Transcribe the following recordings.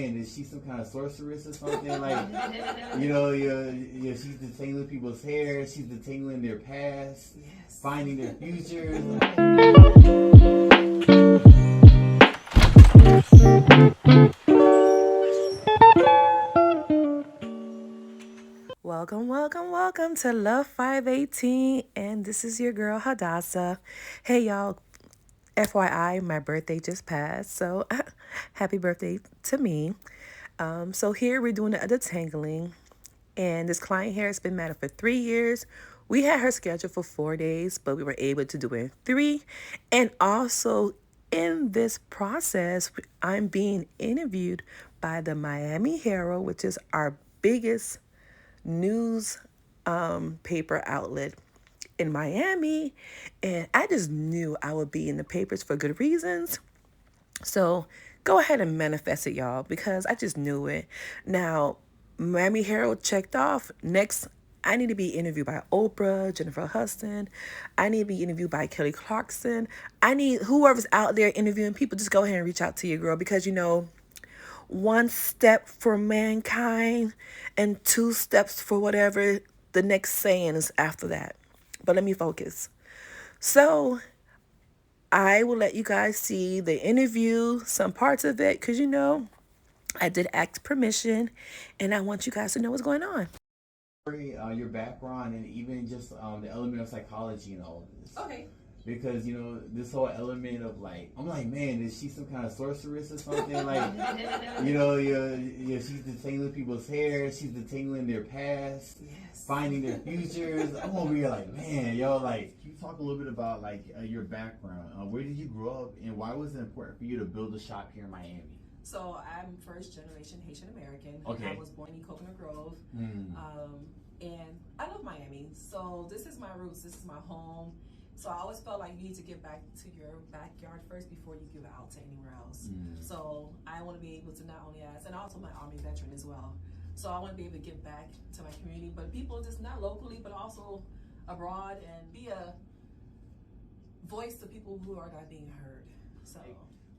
And is she some kind of sorceress or something? Like, she's detangling people's hair. She's detangling their past, yes, finding their futures. Welcome, welcome, welcome to Love 518. And this is your girl, Hadassah. Hey, y'all. FYI, my birthday just passed. So happy birthday to me. So here we're doing the detangling. And this client here has been married for 3 years. We had her scheduled for 4 days, but we were able to do it in three. And also, in this process, I'm being interviewed by the Miami Herald, which is our biggest news paper outlet in Miami. And I just knew I would be in the papers for good reasons. So go ahead and manifest it, y'all, because I just knew it. Now, Miami Herald checked off. Next, I need to be interviewed by Oprah, Jennifer Hudson. I need to be interviewed by Kelly Clarkson. I need whoever's out there interviewing people, just go ahead and reach out to your girl because one step for mankind and two steps for whatever the next saying is after that. But let me focus. So I will let you guys see the interview, some parts of it, because I did ask permission and I want you guys to know what's going on. Your background and even just the element of psychology and all of this. Okay. Because this whole element of like, I'm like, man, is she some kind of sorceress or something? Like, she's detangling people's hair, she's detangling their past, yes, finding their futures. I'm over here like, man, like, can you talk a little bit about like your background? Where did you grow up, and why was it important for you to build a shop here in Miami? So I'm first generation Haitian American. Okay. I was born in Coconut Grove. And I love Miami. So this is my roots, this is my home. So I always felt like you need to get back to your backyard first before you give out to anywhere else. So I want to be able to not only ask, and also my Army veteran as well. So I want to be able to give back to my community, but people just not locally, but also abroad, and be a voice to people who are not being heard. So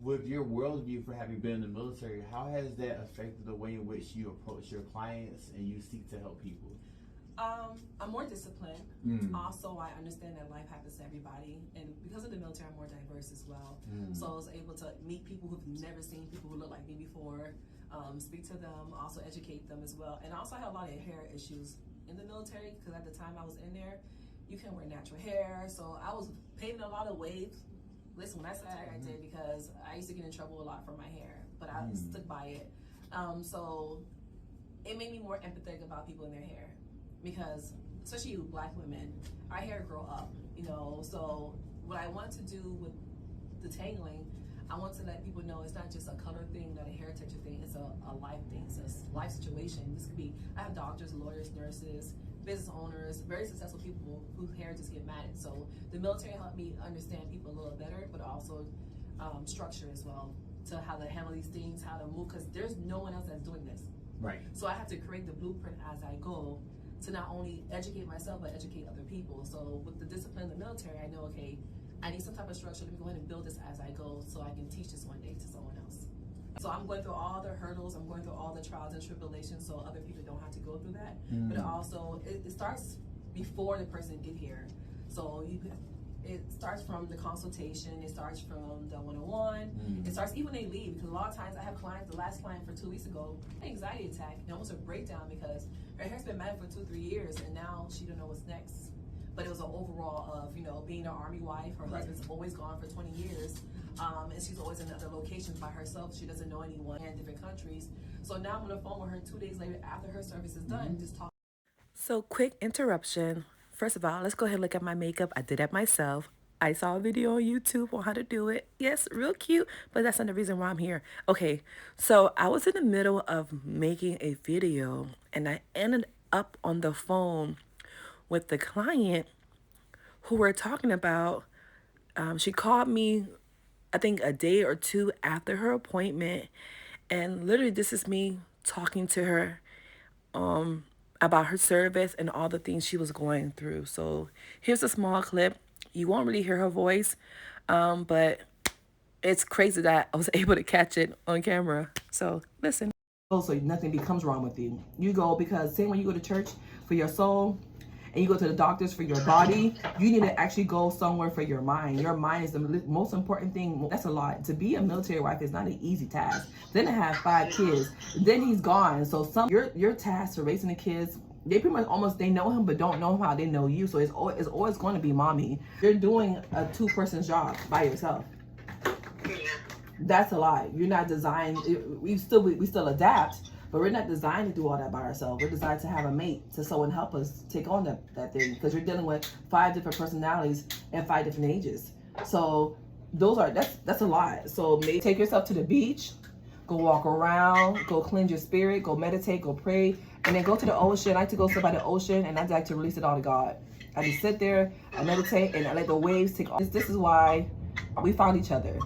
with your worldview for having been in the military, how has that affected the way in which you approach your clients and you seek to help people? I'm more disciplined. Also, I understand that life happens to everybody, and because of the military, I'm more diverse as well. So I was able to meet people who've never seen people who look like me before, speak to them, also educate them as well. And also, I had a lot of hair issues in the military because at the time I was in there, you can wear natural hair, so I was paving a lot of ways. Listen, when I say I did, because I used to get in trouble a lot for my hair, but I stuck by it. So it made me more empathetic about people in their hair, because especially you Black women, our hair grow up, so what I want to do with detangling, I want to let people know it's not just a color thing, not a hair texture thing, it's a life thing, it's a life situation. This could be, I have doctors, lawyers, nurses, business owners, very successful people whose hair just get matted. So the military helped me understand people a little better, but also structure as well, to how to handle these things, how to move, because there's no one else that's doing this. Right. So I have to create the blueprint as I go to not only educate myself, but educate other people. So with the discipline of the military, I know, okay, I need some type of structure. Let me go ahead and build this as I go so I can teach this one day to someone else. So I'm going through all the hurdles, I'm going through all the trials and tribulations so other people don't have to go through that. But also, it starts before the person get here. So it starts from the consultation, it starts from the one-on-one, it starts even when they leave, because a lot of times I have clients, the last client for 2 weeks ago, an anxiety attack and almost a breakdown because her hair's been matted for 2-3 years and now she don't know what's next. But it was an overall of, being an Army wife, her husband's always gone for 20 years, and she's always in other locations by herself, she doesn't know anyone in different countries. So now I'm on the phone with her 2 days later after her service is done, just talking. So, quick interruption. First of all, let's go ahead and look at my makeup. I did it myself. I saw a video on YouTube on how to do it. Yes, real cute, but that's not the reason why I'm here. Okay, so I was in the middle of making a video and I ended up on the phone with the client who we're talking about. She called me, I think, a day or two after her appointment. And literally, this is me talking to her about her service and all the things she was going through. So here's a small clip. You won't really hear her voice, but it's crazy that I was able to catch it on camera. So listen. So nothing becomes wrong with you. You go because same when you go to church for your soul and you go to the doctors for your body, you need to actually go somewhere for your mind. Your mind is the most important thing. That's a lot. To be a military wife is not an easy task. Then to have 5 kids, then he's gone. So your task for raising the kids, they pretty much almost, they know him but don't know how they know you. So it's always going to be mommy. You're doing a 2-person job by yourself. That's a lie. You're not designed. We still adapt, but we're not designed to do all that by ourselves. We're designed to have a mate, to someone help us take on that thing, because you're dealing with 5 different personalities and 5 different ages. So that's a lot. So maybe take yourself to the beach, go walk around, go cleanse your spirit, go meditate, go pray, and then go to the ocean. I like to go sit by the ocean, and I like to release it all to God. I just sit there, I meditate, and I let the waves take off. This is why we found each other.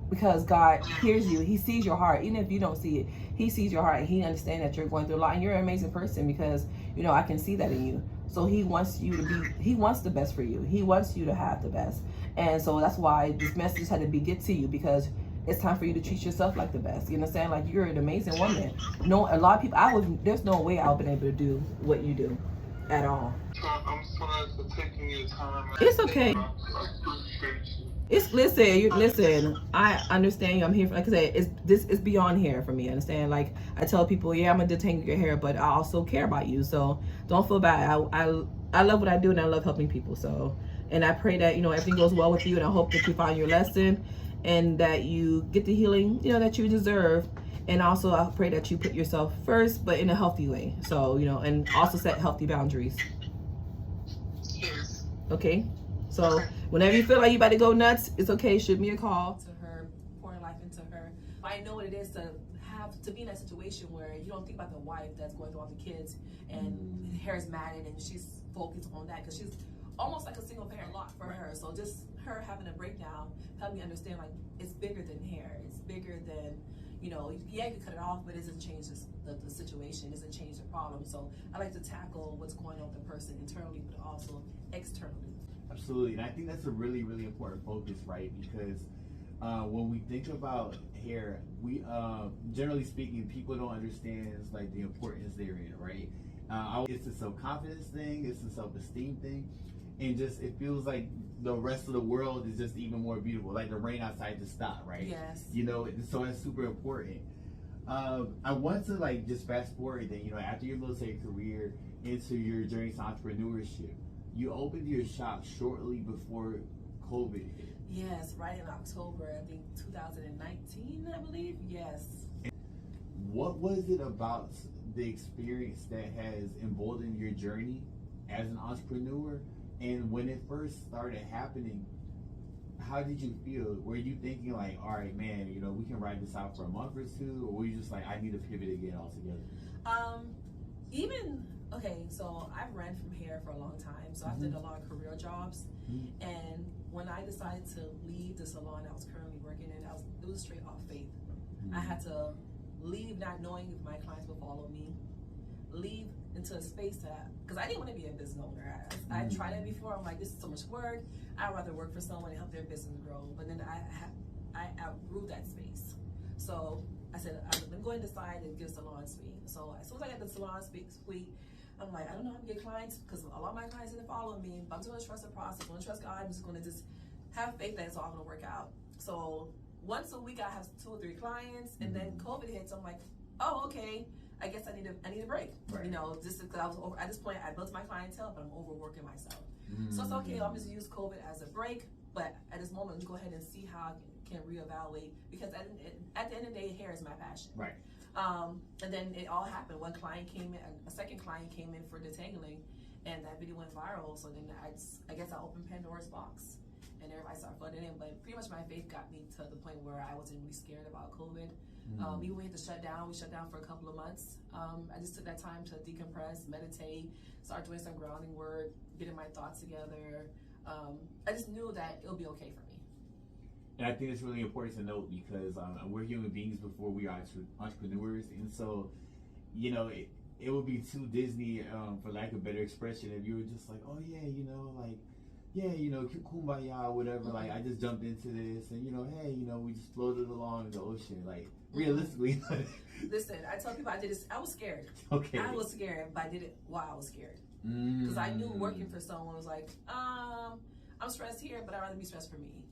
Because God hears you. He sees your heart. Even if you don't see it, he sees your heart and he understands that you're going through a lot. And you're an amazing person because, I can see that in you. So he wants you to be, he wants the best for you. He wants you to have the best. And so that's why this message had to be get to you, because it's time for you to treat yourself like the best. You understand? Like, you're an amazing woman. No, a lot of people, there's no way I would have been able to do what you do at all. I'm sorry for taking your time. It's okay. I appreciate you. Listen. I understand you. I'm here. Like I said, it's beyond here for me. Understand? Like, I tell people, yeah, I'm gonna detangle your hair, but I also care about you. So don't feel bad. I love what I do, and I love helping people. So, and I pray that everything goes well with you, and I hope that you find your lesson, and that you get the healing that you deserve. And also, I pray that you put yourself first, but in a healthy way. So and also set healthy boundaries. Yes. Okay. So whenever you feel like you about to go nuts, it's okay. Shoot me a call. To her, pouring life into her. I know what it is to be in that situation where you don't think about the wife that's going through all the kids and hair's matted and she's focused on that because she's almost like a single parent lot for her. So just her having a breakdown helped me understand, like, it's bigger than hair. It's bigger than, yeah, you can cut it off, but it doesn't change the situation. It doesn't change the problem. So I like to tackle what's going on with the person internally, but also externally. Absolutely, and I think that's a really, really important focus, right? Because when we think about hair, we generally speaking, people don't understand like the importance therein, right? It's a self-confidence thing, it's a self-esteem thing, and just it feels like the rest of the world is just even more beautiful. Like the rain outside just stopped, right? Yes. So it's super important. I want to just fast forward then, after your military career into your journey to entrepreneurship. You opened your shop shortly before COVID hit. Yes, right in October, I think 2019, I believe. Yes. What was it about the experience that has emboldened your journey as an entrepreneur? And when it first started happening, how did you feel? Were you thinking like, all right, man, we can ride this out for a month or two? Or were you just like, I need to pivot again altogether? Okay, so I've ran from hair for a long time, so I've did a lot of career jobs, and when I decided to leave the salon I was currently working in, it was straight off faith. I had to leave not knowing if my clients would follow me, leave into a space because I didn't want to be a business owner. I tried it before. I'm like, this is so much work. I'd rather work for someone and help their business grow, but then I outgrew that space. So I said, I'm going to decide to get a salon suite. So as soon as I got the salon suite, I'm like, I don't know how to get clients because a lot of my clients didn't follow me, but I'm just going to trust the process. I'm going to trust God. I'm just going to have faith that it's all going to work out. So once a week I have 2 or 3 clients, and then COVID hits. I'm like, oh, okay. I guess I need a break. Right. Just because I was over, at this point I built my clientele, but I'm overworking myself. So it's okay. I'm just use COVID as a break. But at this moment, let's go ahead and see how I can reevaluate, because at the end of the day, hair is my passion. Right. And then it all happened. One client came in, a second client came in for detangling, and that video went viral. So then I guess I opened Pandora's box, and everybody started flooding in. But pretty much my faith got me to the point where I wasn't really scared about COVID. Even when we had to shut down, we shut down for a couple of months. I just took that time to decompress, meditate, start doing some grounding work, getting my thoughts together. I just knew that it would be okay for me. And I think it's really important to note because we're human beings before we are entrepreneurs. And so, it would be too Disney, for lack of better expression, if you were just like, oh yeah, yeah, kumbaya, whatever. Like, I just jumped into this, and hey, we just floated along in the ocean. Like, realistically. Listen, I tell people I did this. I was scared. Okay. I was scared, but I did it while I was scared. Because I knew working for someone was like, I'm stressed here, but I'd rather be stressed for me.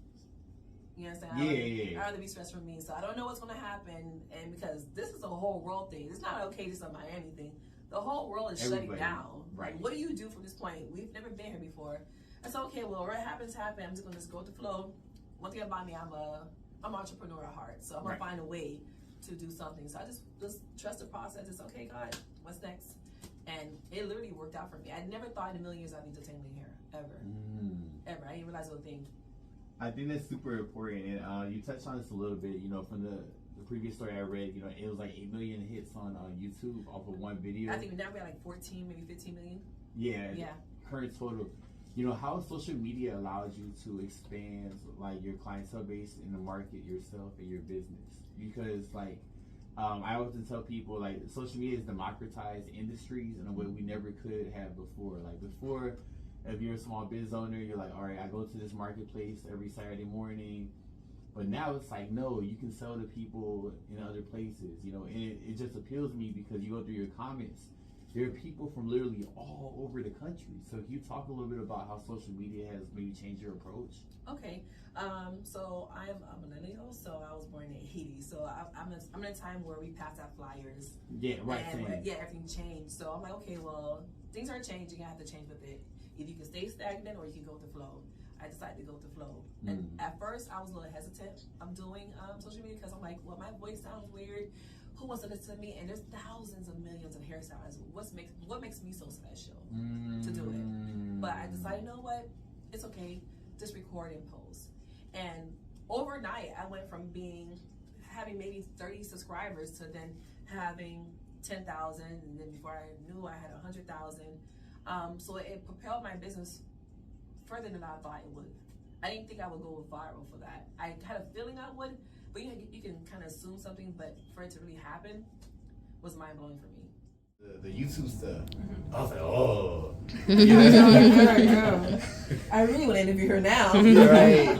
You understand? I'd rather be stressed for me. So I don't know what's going to happen, and because this is a whole world thing. It's not okay just a Miami thing. The whole world is shutting down. Right. Like, what do you do from this point? We've never been here before. I said, okay, well, what happens, happen. I'm just going to go with the flow. One thing about me, I'm an entrepreneur at heart, so I'm going to find a way to do something. So I just trust the process. It's okay, God, what's next? And it literally worked out for me. I never thought in a million years I'd be detangling hair, ever. Ever. I didn't realize it was a thing. I think that's super important, and you touched on this a little bit. From the previous story I read, it was like 8 million hits on YouTube off of one video. I think now we're like 14, maybe 15 million. Yeah. Current total. How social media allows you to expand like your clientele base and to market yourself and your business. Because I often tell people like social media has democratized industries in a way we never could have before. Like before, if you're a small business owner, you're like, all right, I go to this marketplace every Saturday morning. But now it's like, no, you can sell to people in other places, and it just appeals to me because you go through your comments. There are people from literally all over the country. So can you talk a little bit about how social media has maybe changed your approach? Okay. So I'm a millennial, so I was born in the 80s. So I'm in a time where we passed out flyers. Yeah, right. And everything changed. So I'm like, okay, well, things are changing. I have to change with it. Either you can stay stagnant or you can go with the flow. I decided to go with the flow. And at first, I was a little hesitant of doing social media because I'm like, well, my voice sounds weird. Who wants to listen to me? And there's thousands of millions of hairstylists. What makes me so special to do it? But I decided, you know what? It's okay. Just record and post. And overnight, I went from having maybe 30 subscribers to then having 10,000, and then before I knew, I had 100,000. So it propelled my business further than I thought it would. I didn't think I would go viral for that. I had a feeling I would, but you can kind of assume something, but for it to really happen was mind-blowing for me. The YouTube stuff, I was like, oh. I really want to interview her now. Right.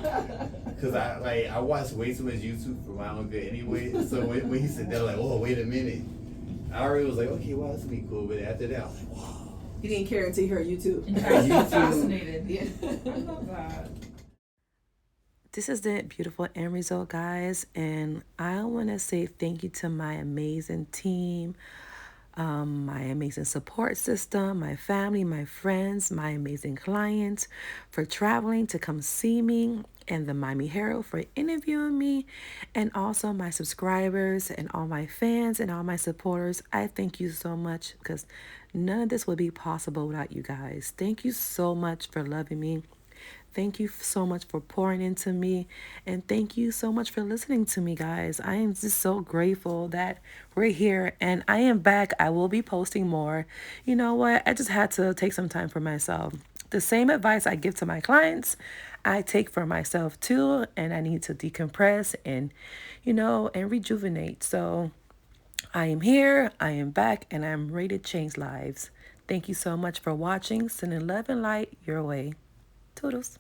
Because I watch way too much YouTube for my own good anyway. So when he said that, like, oh, wait a minute. I already was like, okay, well, this will be cool. But after that, I was like, wow. You didn't care until you heard YouTube. YouTube. Fascinated. Yeah. I love that. This is the beautiful end result, guys. And I want to say thank you to my amazing team, my amazing support system, my family, my friends, my amazing clients for traveling to come see me, and the Miami Herald for interviewing me, and also my subscribers and all my fans and all my supporters. I thank you so much because none of this would be possible without you guys. Thank you so much for loving me. Thank you so much for pouring into me. And thank you so much for listening to me, guys. I am just so grateful that we're here and I am back. I will be posting more. You know what? I just had to take some time for myself. The same advice I give to my clients, I take for myself too. And I need to decompress and, and rejuvenate. So I am here, I am back, and I'm ready to change lives. Thank you so much for watching. Sending love and light your way. Toodles.